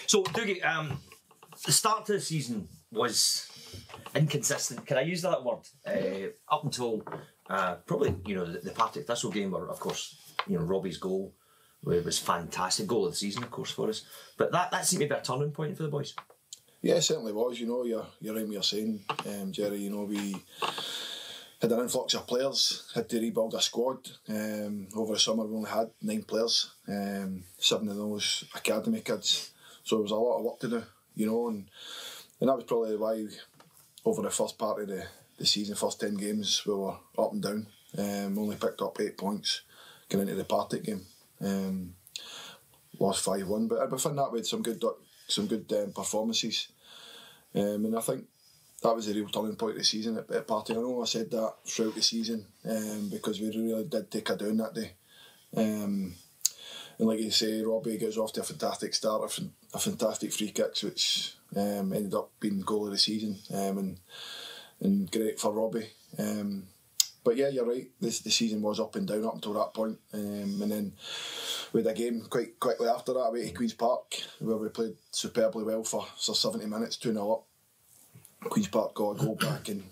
So, Dougie, the start to the season was inconsistent. Can I use that word? Up until probably the Partick Thistle game, where of course Robbie's goal was fantastic, goal of the season, of course, for us. But that seemed to be a turning point for the boys. Yeah, it certainly was. You're right what you're saying, Gerry. We had an influx of players, had to rebuild a squad. Over the summer we only had 9 players, 7 of those academy kids. So there was a lot of work to do, and that was probably why over the first part of the season, first 10 games, we were up and down. Only picked up 8 points going into the Partick game. Lost 5-1, but within that we had some good performances. And I think that was the real turning point of the season at Partick. I know I said that throughout the season because we really did take a down that day. And like you say, Robbie goes off to a fantastic start, a fantastic free kicks, which ended up being goal of the season, and great for Robbie. But yeah, you're right, the season was up and down up until that point. And then we had a game quite quickly after that away to Queen's Park, where we played superbly well for 70 minutes, 2-0 up. Queen's Park got a goal back and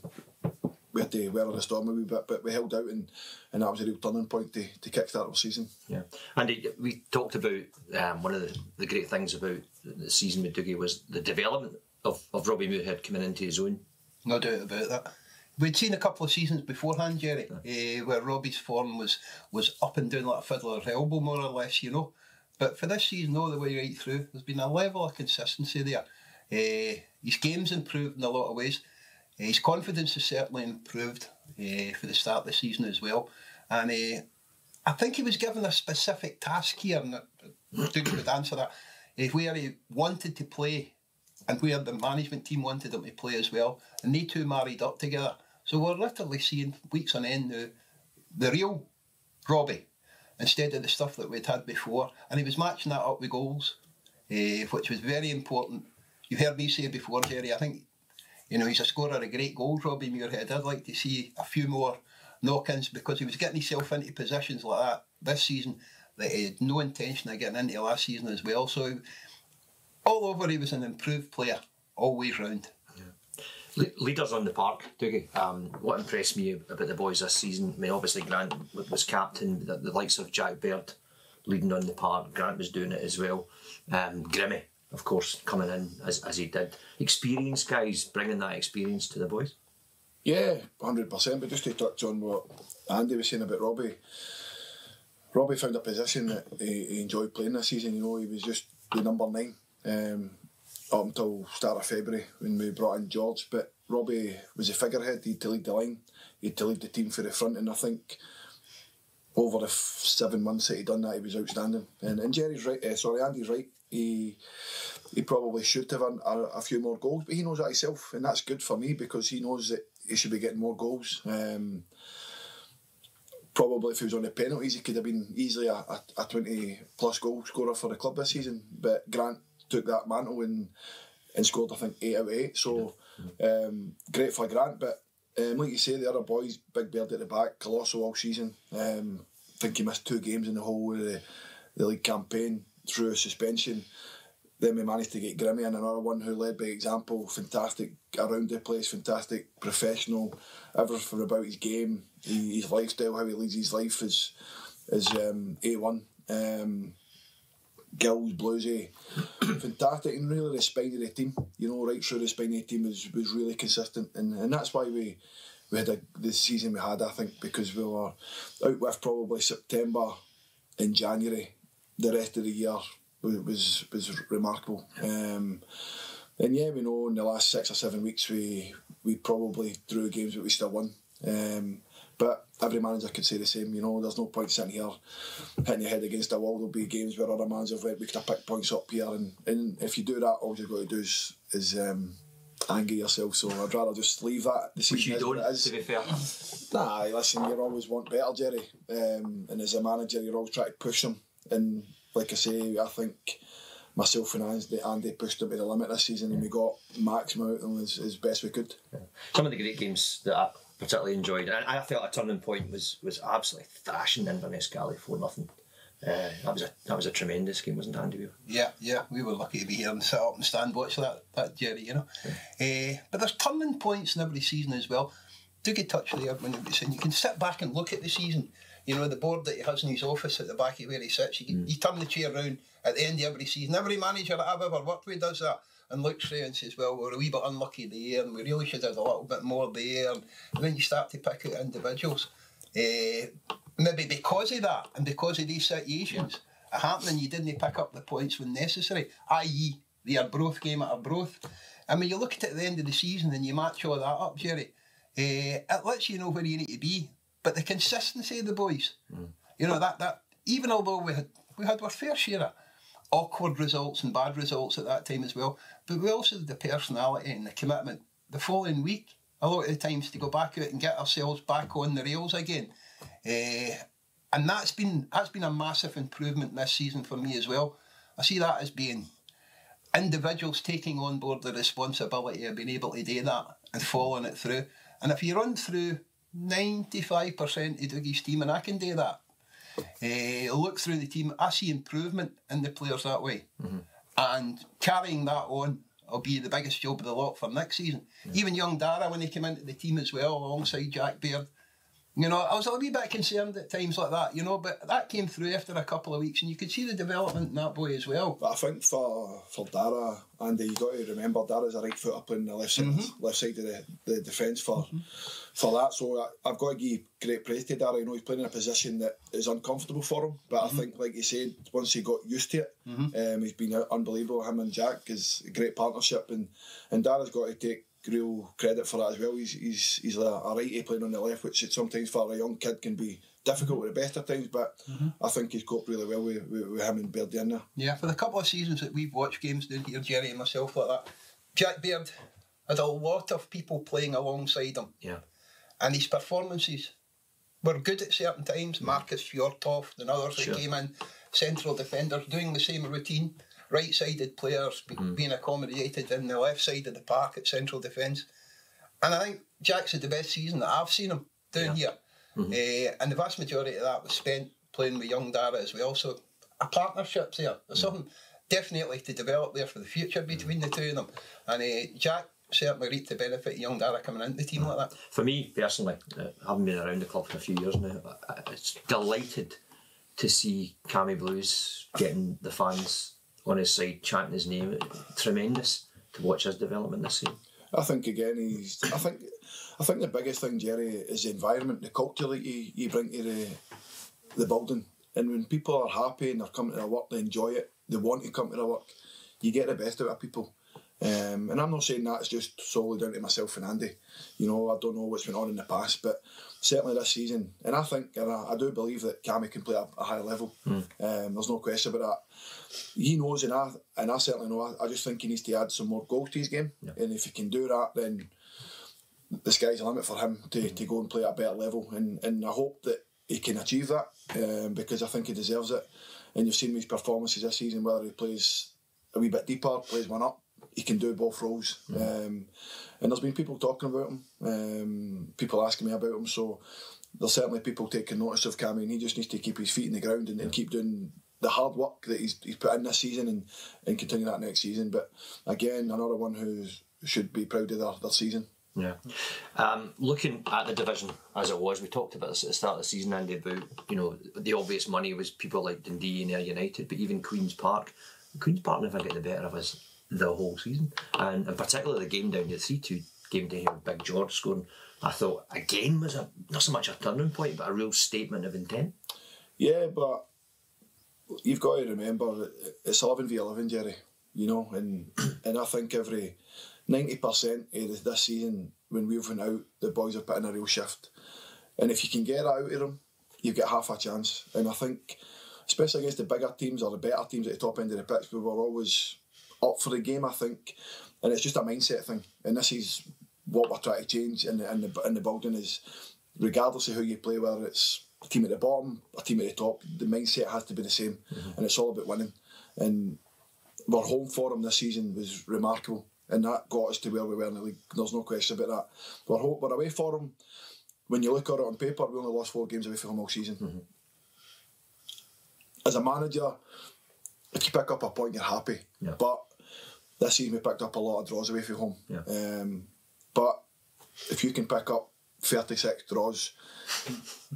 we had to weather the storm a wee bit, but we held out, and that was a real turning point to kick-start our season. Yeah, and we talked about one of the great things about the season with Dougie was the development of Robbie Muirhead coming into his own. No doubt about that. We'd seen a couple of seasons beforehand, Gerry, where Robbie's form was up and down like a fiddler's elbow, more or less, But for this season, all the way right through, there's been a level of consistency there. His game's improved in a lot of ways. His confidence has certainly improved for the start of the season as well. And I think he was given a specific task here, and Dougie would answer that, where he wanted to play and where the management team wanted him to play as well. And they two married up together. So we're literally seeing weeks on end now the real Robbie instead of the stuff that we'd had before. And he was matching that up with goals, which was very important. You heard me say before, Gerry, I think he's a scorer of great goals, Robbie Muirhead. I'd like to see a few more knock-ins, because he was getting himself into positions like that this season that he had no intention of getting into last season as well. So all over, he was an improved player all the way round. Leaders on the park, Dougie. What impressed me about the boys this season, I mean, obviously Grant was captain, the likes of Jack Baird leading on the park. Grant was doing it as well. Grimmy, of course, coming in as he did. Experienced guys bringing that experience to the boys. Yeah, 100%. But just to touch on what Andy was saying about Robbie, Robbie found a position that he enjoyed playing this season. He was just the number 9 up until start of February when we brought in George. But Robbie was a figurehead. He had to lead the line, he had to lead the team for the front, and I think over the 7 months that he'd done that, he was outstanding. And Gerry's right, Andy's right. He probably should have a few more goals, but he knows that himself, and that's good for me, because he knows that he should be getting more goals. Probably if he was on the penalties, he could have been easily a 20 plus goal scorer for the club this season, but Grant took that mantle and scored, I think, 8 out of 8. So great for Grant. But like you say, the other boys, Big Bird at the back, colossal all season. I think he missed 2 games in the whole of the league campaign through a suspension. Then we managed to get Grimmy in, another one who led by example. Fantastic around the place, fantastic professional, everything about his game, his lifestyle, how he leads his life is A1. Gills, Bluesy, fantastic, and really the spine of the team, right through the spine of the team was really consistent, and that's why we had the season we had, I think, because we were out with probably September and January. The rest of the year was remarkable, and yeah, we know in the last 6 or 7 weeks we probably drew games but we still won. But every manager could say the same, there's no point sitting here hitting your head against a wall. There'll be games where other managers have we could have picked points up here, and if you do that, all you've got to do is anger yourself. So I'd rather just leave that. Which you don't, to be fair. Nah, listen, you always want better, Gerry, and as a manager you're always trying to push them, and like I say, I think myself and Andy pushed them to the limit this season, and we got maximum out of them as best we could. Yeah. Some of the great games that I particularly enjoyed, and I felt a turning point was absolutely thrashing Inverness Galley 4-0. That was a tremendous game, wasn't it, Andy? Yeah, we were lucky to be here and sit up and stand watch that Gerry, you know. But there's turning points in every season as well. Dougie touched there when he was saying you can sit back and look at the season. You know, the board that he has in his office at the back of where he sits, you turn the chair round at the end of every season. Every manager that I've ever worked with does that and looks through and says, well, we're a wee bit unlucky there and we really should have a little bit more there. And then you start to pick out individuals. Maybe because of that and because of these situations happening, you didn't pick up the points when necessary, i.e. the Arbroath game at Arbroath. And when you look at it at the end of the season and you match all that up, Gerry, it lets you know where you need to be. But the consistency of the boys, you know, that even although we had our fair share of awkward results and bad results at that time as well, but we also had the personality and the commitment the following week, a lot of the times, to go back out and get ourselves back on the rails again. And that's been a massive improvement this season for me as well. I see that as being individuals taking on board the responsibility of being able to do that and following it through. And if you run through 95% of Dougie's team, and I can do that, look through the team, I see improvement in the players that way. And carrying that on will be the biggest job of the lot for next season. Even young Dara, when he came into the team as well, alongside Jack Baird, you know, I was a wee bit concerned at times like that, you know, but that came through after a couple of weeks and you could see the development in that boy as well. But I think for Dara, Andy, you got to remember Dara's a right footer playing the left side of the defence for that. So I've got to give great praise to Dara. You know, he's playing in a position that is uncomfortable for him. But I think, like you said, once he got used to it, he's been unbelievable. Him and Jack is a great partnership, and Dara's got to take real credit for that as well. He's a righty playing on the left, which sometimes for a young kid can be difficult at the best of times, but I think he's coped really well with him and Baird in there. Yeah, for the couple of seasons that we've watched games down here, Gerry and myself like that, Jack Baird had a lot of people playing alongside him. Yeah. And his performances were good at certain times. Marcus Fjortoft and others that came in, central defenders doing the same routine. Right-sided players being accommodated in the left side of the park at central defence. And I think Jack's had the best season that I've seen him down here. And the vast majority of that was spent playing with young Dara as well. So a partnership's there. There's something definitely to develop there for the future between the two of them. And Jack certainly reaped the benefit of young Dara coming into the team like that. For me, personally, having been around the club for a few years now, I'm delighted to see Cammy Blues getting the fans on his side, chanting his name. Tremendous to watch his development this season. I think again, I think the biggest thing, Gerry, is the environment, the culture that you bring to the building. And when people are happy and they're coming to their work, they enjoy it, they want to come to their work, you get the best out of people. And I'm not saying that's just solely down to myself and Andy. You know, I don't know what's been on in the past, but certainly this season, and I think, and I do believe that Cammy can play at a high level. There's no question about that. He knows, and I certainly know. I just think he needs to add some more goals to his game, and if he can do that, then the sky's the limit for him to go and play at a better level. And I hope that he can achieve that, because I think he deserves it. And you've seen his performances this season, whether he plays a wee bit deeper, plays one up, he can do both roles. And there's been people talking about him, people asking me about him, so there's certainly people taking notice of Cammy, and he just needs to keep his feet in the ground and keep doing the hard work that he's put in this season and continue that next season. But again, another one who should be proud of their season. Yeah. Looking at the division as it was, we talked about this at the start of the season, Andy, about, you know, the obvious money was people like Dundee and Ayr United, but even Queen's Park never get the better of us the whole season, and particularly the game down, the 3-2 game to hear Big George scoring, I thought again was not so much a turning point but a real statement of intent. Yeah, but you've got to remember it's 11v11, Gerry, you know, and I think every 90% of this season when we've went out, the boys have put in a real shift, and if you can get that out of them, you get half a chance. And I think especially against the bigger teams or the better teams at the top end of the pitch, we were always up for the game, I think, and it's just a mindset thing, and this is what we're trying to change in the building, is regardless of who you play, whether it's a team at the bottom, a team at the top, the mindset has to be the same, and it's all about winning. And our home form this season was remarkable, and that got us to where we were in the league. There's no question about that. Our away form, when you look at it on paper, we only lost 4 games away from home all season. as a manager, if you pick up a point, you're happy. Yeah. But this season we picked up a lot of draws away from home. Yeah. But if you can pick up 36 draws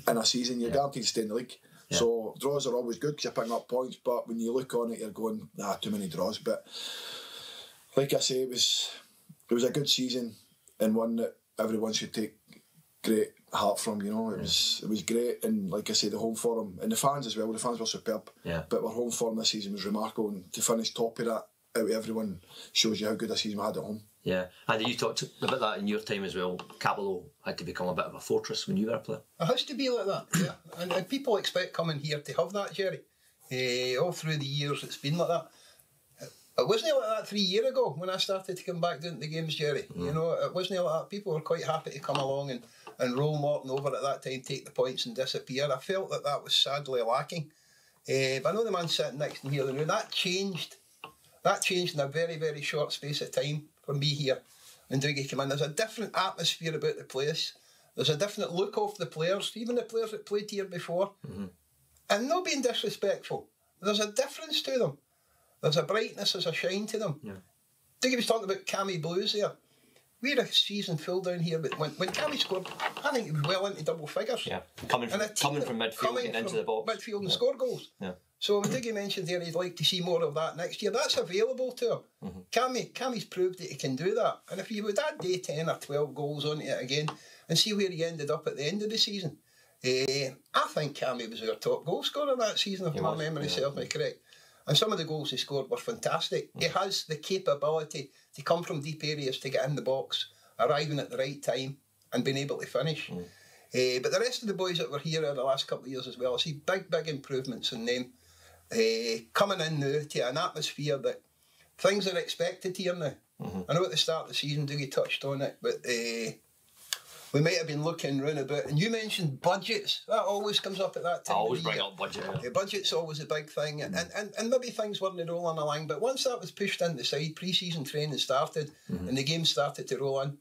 in a season, you're guaranteed to stay in the league. Yeah. So draws are always good because you're picking up points, but when you look on it, you're going, too many draws. But like I say, it was a good season and one that everyone should take great heart from. You know, it was great, and like I say, the home form and the fans as well. The fans were superb. Yeah. But our home form this season was remarkable, and to finish top of that out of everyone shows you how good a season we had at home. Yeah, and you talked about that in your time as well. Capello had to become a bit of a fortress when you were a player. It has to be like that, yeah. And people expect coming here to have that, Gerry. All through the years it's been like that. It wasn't like that 3 years ago when I started to come back down to the games, Gerry. You know, it wasn't like that. People were quite happy to come along and roll Morton over at that time, take the points and disappear. I felt that was sadly lacking. But I know the man sitting next to me here, that changed. That changed in a very, very short space of time for me here. And Dougie came in. There's a different atmosphere about the place. There's a different look of the players, even the players that played here before. And not being disrespectful. There's a difference to them. There's a brightness, there's a shine to them. Yeah. Dougie was talking about Cammy Blues there. We had a season full down here, but when Cammy scored, I think it was well into double figures. Yeah, coming from midfield, getting into the box. Midfield and score goals. Yeah. So when Dougie mentioned there he'd like to see more of that next year, that's available to him. Cammy's proved that he can do that. And if you would add 10 or 12 goals onto it again and see where he ended up at the end of the season, I think Cammy was our top goal scorer that season, if my memory serves me correct. And some of the goals he scored were fantastic. He has the capability to come from deep areas to get in the box, arriving at the right time and being able to finish. But the rest of the boys that were here in the last couple of years as well, I see big improvements in them. Coming in now to an atmosphere that things are expected here now. I know at the start of the season, Dougie touched on it, but we might have been looking round about, and you mentioned budgets. That always comes up at that time. I always bring up budget. Yeah, budget's always a big thing, and maybe things weren't rolling along, but once that was pushed into the side, pre-season training started, and the game started to roll in,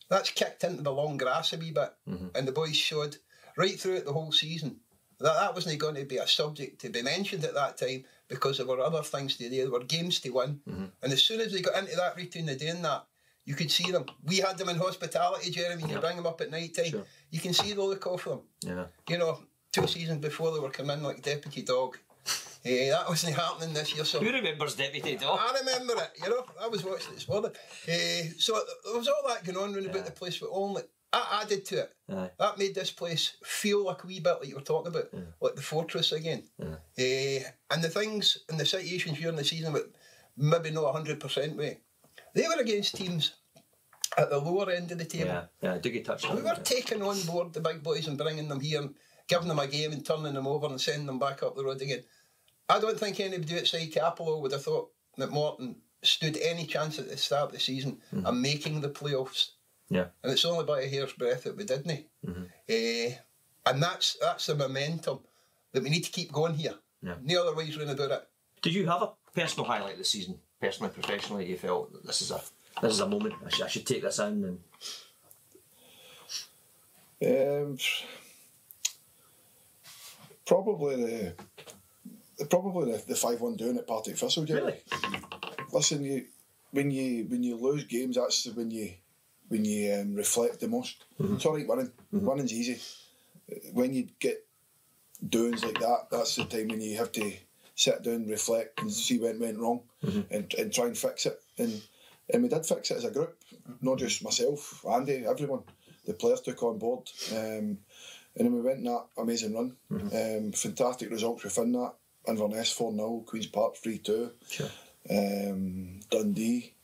that's kicked into the long grass a wee bit, and the boys showed right throughout the whole season that wasn't going to be a subject to be mentioned at that time because there were other things to do. There were games to win, and as soon as they got into that routine of doing that, you could see them. We had them in hospitality, Jeremy. You bring them up at night time. Sure. You can see the look off them. Yeah. You know, 2 seasons before they were coming in like Deputy Dog. That wasn't happening this year. So who remembers Deputy Dog? I remember it. You know, I was watching it this morning. So there was all that going on round about the place, but only I added to it. That made this place feel like a wee bit like you were talking about, like the fortress again. And the things and the situations during the season, but maybe not 100% way. They were against teams at the lower end of the table. Yeah, Dougie touched on it. We were taking on board the big boys and bringing them here and giving them a game and turning them over and sending them back up the road again. I don't think anybody outside Capello would have thought that Morton stood any chance at the start of the season of making the playoffs. Yeah. And it's only by a hair's breadth that we didn't. And that's the momentum that we need to keep going here. Yeah. No other ways round about it. Did you have a personal highlight this season? Personally, professionally, you felt that this is a moment. I should take this in. And probably the 5-1 down at Partick Thistle. Really? Listen, when you lose games, that's when you reflect the most. It's all right winning. Winning's easy. When you get downs like that, that's the time when you have to sit down, reflect and see what went wrong and try and fix it. And we did fix it as a group, not just myself, Andy, everyone. The players took on board. And then we went on that amazing run. Fantastic results within that. Inverness 4-0, Queen's Park 3-2. Sure. Dundee.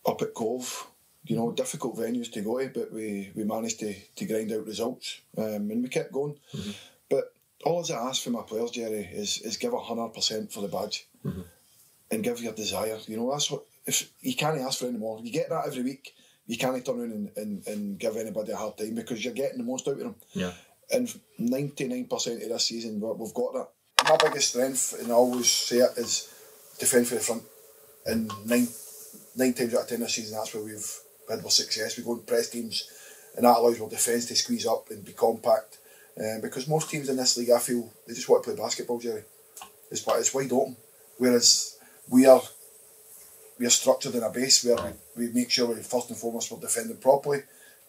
Up at Cove. You know, difficult venues to go to, but we managed to grind out results. And we kept going. But all I ask for my players, Gerry, is give 100% for the badge and give your desire. You know, that's what, if you can't ask for any more. You get that every week. You can't turn around and give anybody a hard time because you're getting the most out of them. Yeah. And 99% of this season, we've got that. My biggest strength, and I always say it, is defend for the front. And nine times out of 10 this season, that's where we've had our success. We go and press teams, and that allows our defence to squeeze up and be compact Because most teams in this league, I feel, they just want to play basketball, Gerry. It's wide open. Whereas we are structured in a base where we make sure we first and foremost we're defending properly,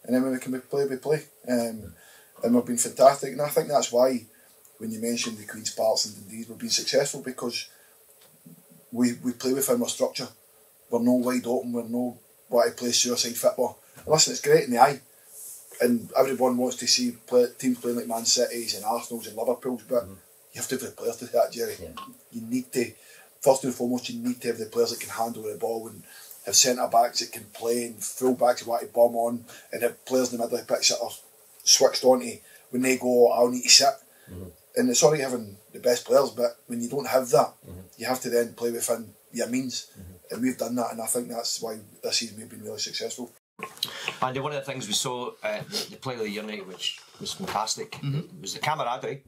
and then when we can play, we play. And we've been fantastic, and I think that's why when you mentioned the Queen's Parks and Dundees, we've been successful because we play within our structure. We're no wide open, we're no want to play suicide football. And listen, it's great in the eye, and everyone wants to see teams playing like Man City's and Arsenal's and Liverpool's, but you have to have the players to do that, Gerry. Yeah. You need to, first and foremost, you need to have the players that can handle the ball and have centre backs that can play and full backs that want to bomb on, and have players in the middle of the pitch that are switched on to when they go, I'll need to sit. And it's already having the best players, but when you don't have that, you have to then play within your means. And we've done that, and I think that's why this season we've been really successful. And one of the things we saw the Player of the Year night, which was fantastic, was the camaraderie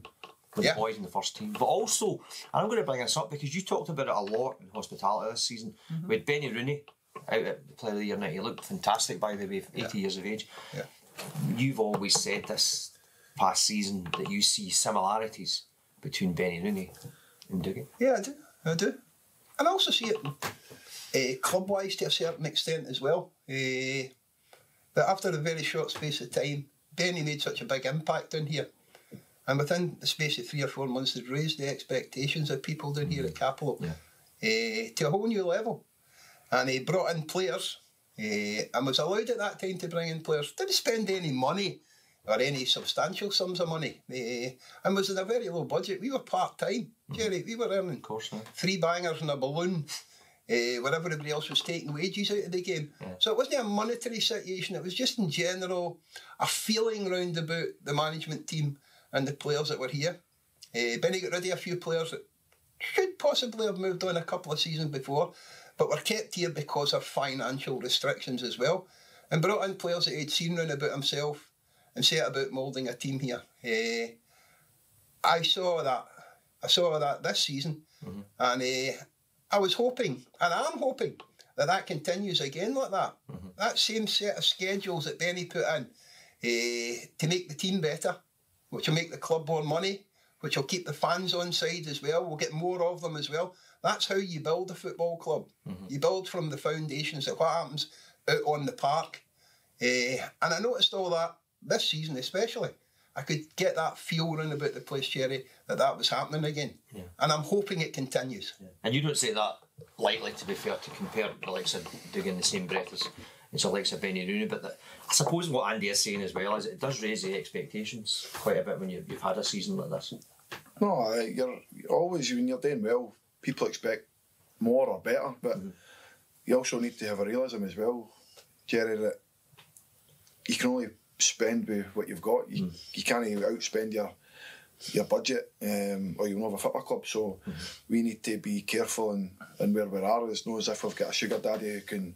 with the boys in the first team. But also, and I'm going to bring this up because you talked about it a lot in hospitality this season. We had Benny Rooney out at the Player of the Year night. He looked fantastic, by the way, 80 years of age. Yeah. You've always said this past season that you see similarities between Benny Rooney and Dougie. Yeah, I do. And I also see it club-wise to a certain extent as well. But after a very short space of time, Benny made such a big impact down here. And within the space of 3 or 4 months, they'd raised the expectations of people down here at Capello to a whole new level. And he brought in players and was allowed at that time to bring in players. Didn't spend any money or any substantial sums of money, and was in a very low budget. We were part-time, Gerry. We were earning 3 bangers and a balloon, where everybody else was taking wages out of the game. So it wasn't a monetary situation, it was just in general a feeling round about the management team and the players that were here. Benny got rid of a few players that should possibly have moved on a couple of seasons before, but were kept here because of financial restrictions as well, and brought in players that he'd seen round about himself and set about moulding a team here. I saw that this season, and I was hoping, and I'm hoping, that continues again like that. That same set of schedules that Benny put in to make the team better, which will make the club more money, which will keep the fans on side as well. We'll get more of them as well. That's how you build a football club. You build from the foundations of what happens out on the park. And I noticed all that this season especially. I could get that feel round about the place, Gerry, that was happening again. And I'm hoping it continues. And you don't say that lightly, to be fair, to compare the likes of Dougie in the same breath as the likes of Benny Rooney, but I suppose what Andy is saying as well is it does raise the expectations quite a bit when you've had a season like this. No, you're always, when you're doing well, people expect more or better, but you also need to have a realism as well, Gerry, that you can only spend with what you've got. You can't outspend your budget, or you'll not have a football club. So we need to be careful in where we are. It's not as if we've got a sugar daddy who can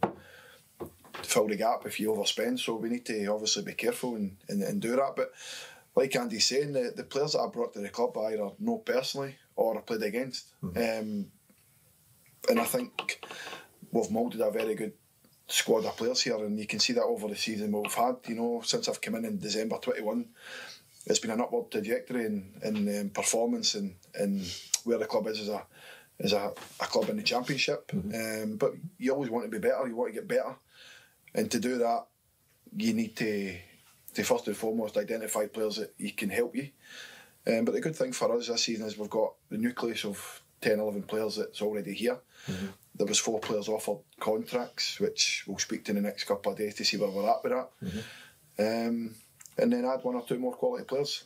fill the gap if you overspend. So we need to obviously be careful and do that. But like Andy's saying, the players that I brought to the club I either know personally or I played against. And I think we've moulded a very good squad of players here, and you can see that over the season we've had. You know, since I've come in December 21, it's been an upward trajectory in performance and where the club is as a club in the Championship. But you always want to be better. You want to get better, and to do that, you need to first and foremost identify players that you can help you. But the good thing for us this season is we've got the nucleus of 10, 11 players that's already here. There was 4 players offered contracts, which we'll speak to in the next couple of days to see where we're at with that. And then add 1 or 2 more quality players.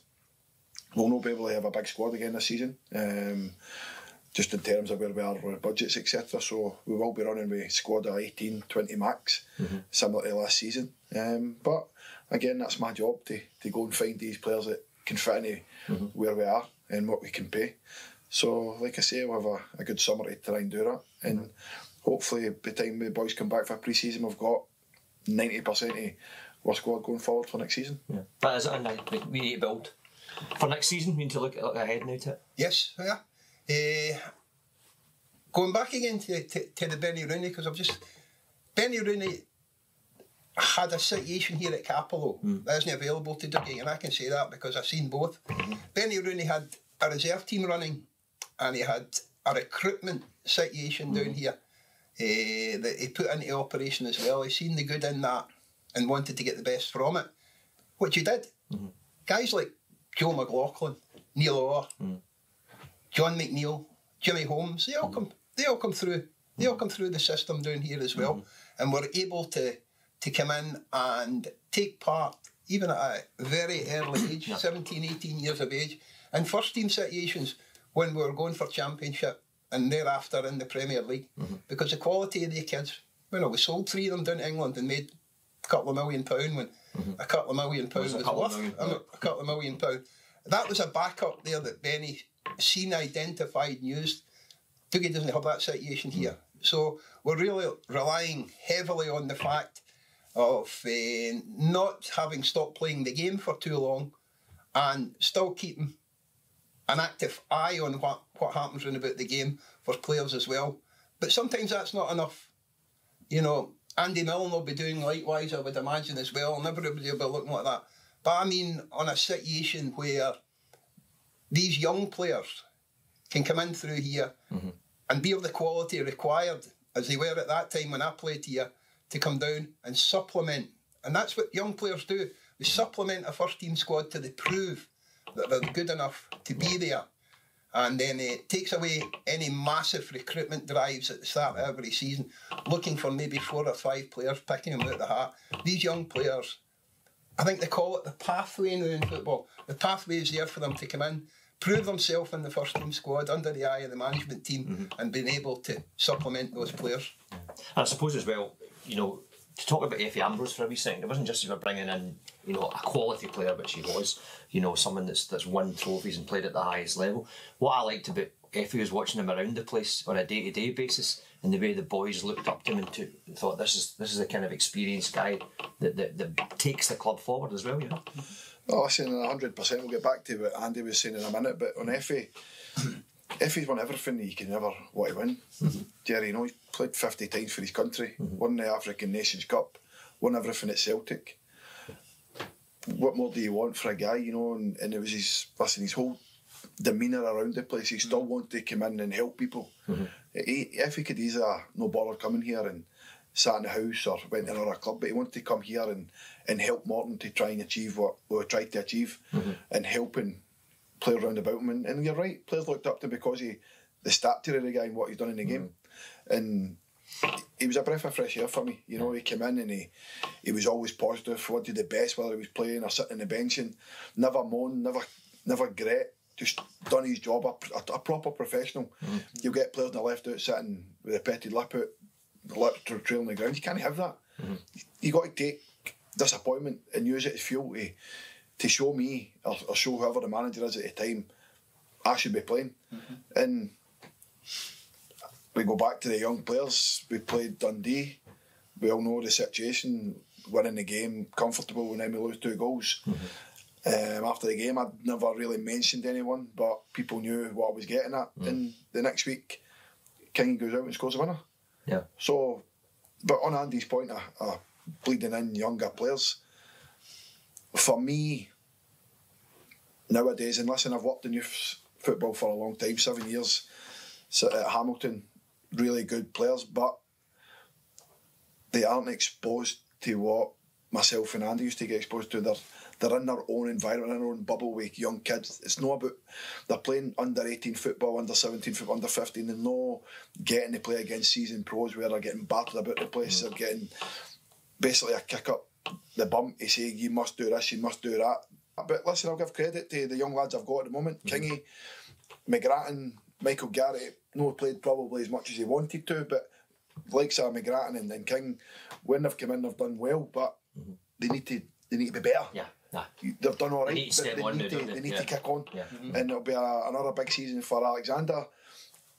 We'll not be able to have a big squad again this season, just in terms of where we are with budgets, etc. So we will be running with a squad of 18, 20 max, similar to last season. But again, that's my job to go and find these players that can fit into where we are and what we can pay. So, like I say, we'll have a good summer to try and do that. And hopefully, by the time the boys come back for pre-season, we've got 90% of our squad going forward for next season. That is it, and we need to build. For next season, we need to look ahead now to it. Yes, going back again to the Benny Rooney, because Benny Rooney, had a situation here at Capello that isn't available to Dougie, and I can say that because I've seen both. Benny Rooney had a reserve team running, and he had a recruitment situation down here that he put into operation as well. He's seen the good in that and wanted to get the best from it, which he did. Guys like Joe McLaughlin, Neil Orr, John McNeil, Jimmy Holmes, they all come through. They all come through the system down here as well, and were able to come in and take part, even at a very early age, 17, 18 years of age, in first team situations when we were going for championship and thereafter in the Premier League, because the quality of the kids, we sold 3 of them down to England and made a couple of £1 million when a couple of £1 million was worth a couple of £1 million. That was a backup there that Benny seen, identified and used. Dougie doesn't have that situation here. So we're really relying heavily on the fact of not having stopped playing the game for too long and still keeping an active eye on what happens round about the game for players as well. But sometimes that's not enough. Andy Milne will be doing likewise, I would imagine, as well, and everybody will be looking like that. But I mean, on a situation where these young players can come in through here and be of the quality required, as they were at that time when I played here, to come down and supplement. And that's what young players do. They supplement a first team squad till they prove that they're good enough to be there. And then it takes away any massive recruitment drives at the start of every season, looking for maybe 4 or 5 players, picking them out of the hat. These young players, I think they call it the pathway now in football. The pathway is there for them to come in, prove themselves in the first team squad under the eye of the management team and being able to supplement those players. I suppose as well, to talk about Effie Ambrose for a wee second, it wasn't just you were bringing in, a quality player, which he was, someone that's won trophies and played at the highest level. What I liked about Effie was watching him around the place on a day-to-day basis, and the way the boys looked up to him and thought this is the kind of experienced guy that takes the club forward as well, Oh, listen, 100%. We'll get back to what Andy was saying in a minute, but on Effie, Effie's won everything he can ever want to win. Gerry, he's played 50 times for his country, won the African Nations Cup, won everything at Celtic. What more do you want for a guy, and it was his whole demeanour around the place. He still wanted to come in and help people. If he could easily no bother coming here and sat in the house or went to another club, but he wanted to come here and help Morton to try and achieve what we tried to achieve and helping players round about him. And you're right, players looked up to him because of the stature of the guy and what he's done in the game. And he was a breath of fresh air for me. He came in and he was always positive, wanted the best whether he was playing or sitting on the bench, and never moaned, never gret, just done his job, a proper professional. You'll get players on the left out sitting with a petty lip out, the lip trailing the ground. You can't have that. You got to take disappointment and use it as fuel to show me or show whoever the manager is at the time I should be playing. And we go back to the young players. We played Dundee. We all know the situation, winning the game comfortable and then we lose 2 goals. After the game, I'd never really mentioned anyone, but people knew what I was getting at. And the next week, King goes out and scores a winner. Yeah. So, but on Andy's point, bleeding in younger players, for me, nowadays, and listen, I've worked in youth football for a long time, 7 years, so at Hamilton, really good players, but they aren't exposed to what myself and Andy used to get exposed to. They're in their own environment, in their own bubble with young kids. It's not about, they're playing under 18 football, under 17 football, under 15. They're not getting to play against seasoned pros where they're getting battered about the place. They're getting basically a kick up the bum to say, you must do this, you must do that. But listen, I'll give credit to the young lads I've got at the moment. Kingy, McGrattan, Michael Garrett, no played probably as much as he wanted to, but likes of McGrattan and King, when they've come in, they've done well, but they need to be better. Yeah. Nah. They've done all right, They need to kick on. Yeah. And it'll be another big season for Alexander.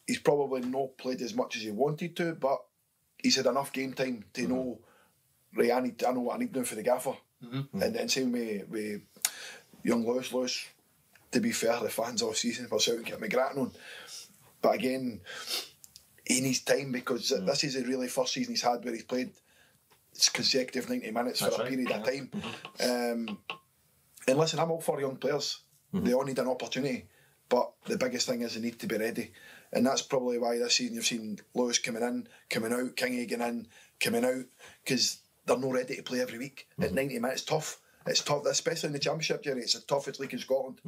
He's probably not played as much as he wanted to, but he's had enough game time to know, right, I know what I need now for the gaffer. And same with young Lewis, to be fair, the fans all season were shouting at McGrattan on. But again, he needs time because this is the really first season he's had where he's played consecutive 90 minutes That's for a right, period of time. And listen, I'm all for young players. They all need an opportunity, but the biggest thing is they need to be ready. And that's probably why this season you've seen Lewis coming in, coming out, Kingy getting in, coming out, because they're not ready to play every week. At 90 minutes, tough. It's tough, especially in the Championship, Gerry. It's the toughest league in Scotland.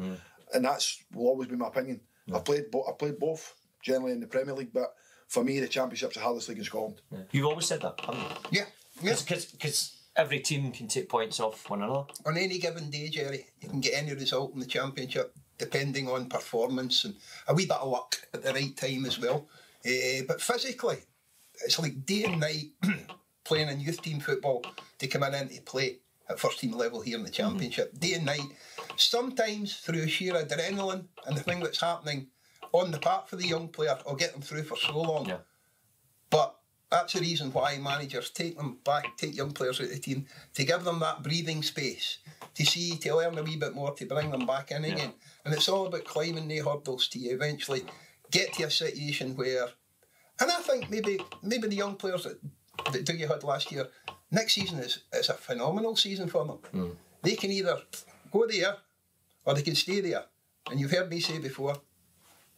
And that's will always be my opinion. I've played both, generally in the Premier League, but for me, the Championship's the hardest league in Scotland. You've always said that, haven't you? Yeah. Because every team can take points off one another. On any given day, Gerry, you can get any result in the Championship depending on performance and a wee bit of luck at the right time as well. But physically, it's like day and night playing in youth team football to come in and to play at first team level here in the Championship. Day and night. Sometimes through sheer adrenaline and the thing that's happening on the park for the young player will get them through for so long. Yeah. But that's the reason why managers take them back, take young players out of the team, to give them that breathing space, to learn a wee bit more, to bring them back in again. And it's all about climbing the hurdles to eventually get to a situation where, and I think maybe the young players that Dougie had last year, next season is a phenomenal season for them. They can either go there or they can stay there. And you've heard me say before,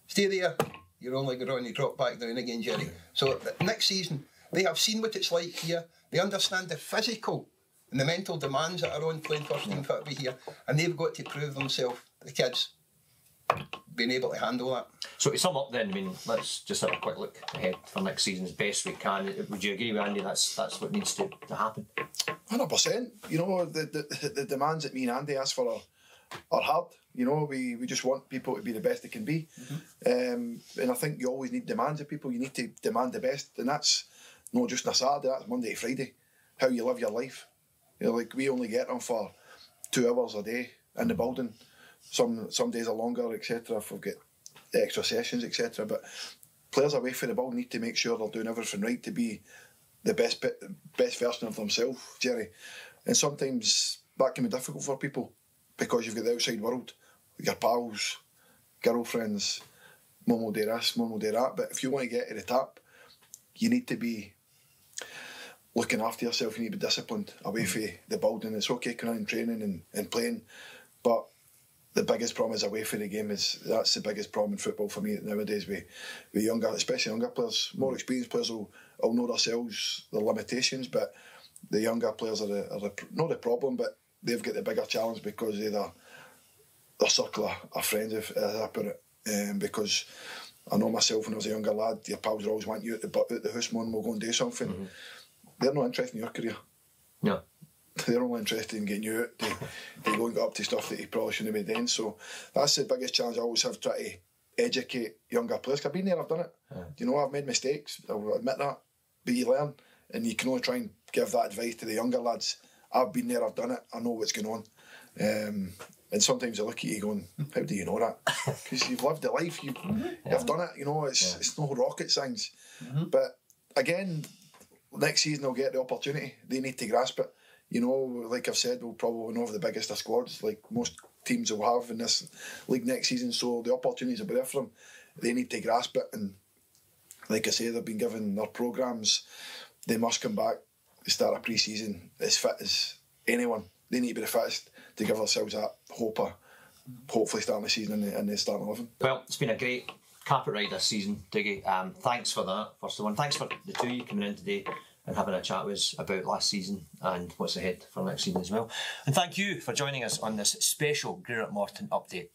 stay there, you're only going to drop back down again, Gerry. So next season, they have seen what it's like here. They understand the physical and the mental demands that are on playing first team football here. And they've got to prove themselves, the kids, being able to handle that. So to sum up then, I mean, let's just have a quick look ahead for next season as best we can. Would you agree with Andy that's what needs to happen? 100%. You know, the demands that me and Andy ask for are hard. You know, we just want people to be the best they can be. And I think you always need demands of people. You need to demand the best. And that's not just on a Saturday, that's Monday to Friday. How you live your life. You know, like we only get them for 2 hours a day in the building. Some days are longer, etc. if we've got extra sessions, etc. But players away from the ball need to make sure they're doing everything right to be the best version of themselves, Gerry. And sometimes that can be difficult for people because you've got the outside world, your pals, girlfriends, mum will do this, mum will do that. But if you want to get to the top, you need to be looking after yourself. You need to be disciplined away from the building. It's okay coming in training and playing, but the biggest problem is away from the game. That's the biggest problem in football for me nowadays with younger, especially younger players. More experienced players will know themselves, their limitations, but the younger players are not the problem, but they've got the bigger challenge because of their circle of friends, as I put it. Because I know myself when I was a younger lad, your pals would always want you out the house, man, we'll go and do something. They're not interested in your career. No. They're only interested in getting you out to go and get up to stuff that you probably shouldn't be doing. So that's the biggest challenge I always have, try to educate younger players. I've been there, I've done it. You know, I've made mistakes, I'll admit that, but you learn, and you can only try and give that advice to the younger lads. I've been there, I've done it, I know what's going on. And sometimes I look at you going, how do you know that? Because you've lived the life, you've done it, you know, it's no rocket science. But again, next season they'll get the opportunity, they need to grasp it. You know, like I've said, we'll probably have the biggest of squads, like most teams will have in this league next season. So the opportunities will be there for them. They need to grasp it, and like I say, they've been given their programmes. They must come back to start a pre-season as fit as anyone. They need to be the fittest to give themselves that hope of hopefully starting the season in the starting 11. Well, it's been a great carpet ride this season, Dougie. Thanks for that, first of all. Thanks for the two of you coming in today and having a chat with us about last season and what's ahead for next season as well. And thank you for joining us on this special Greenock Morton update.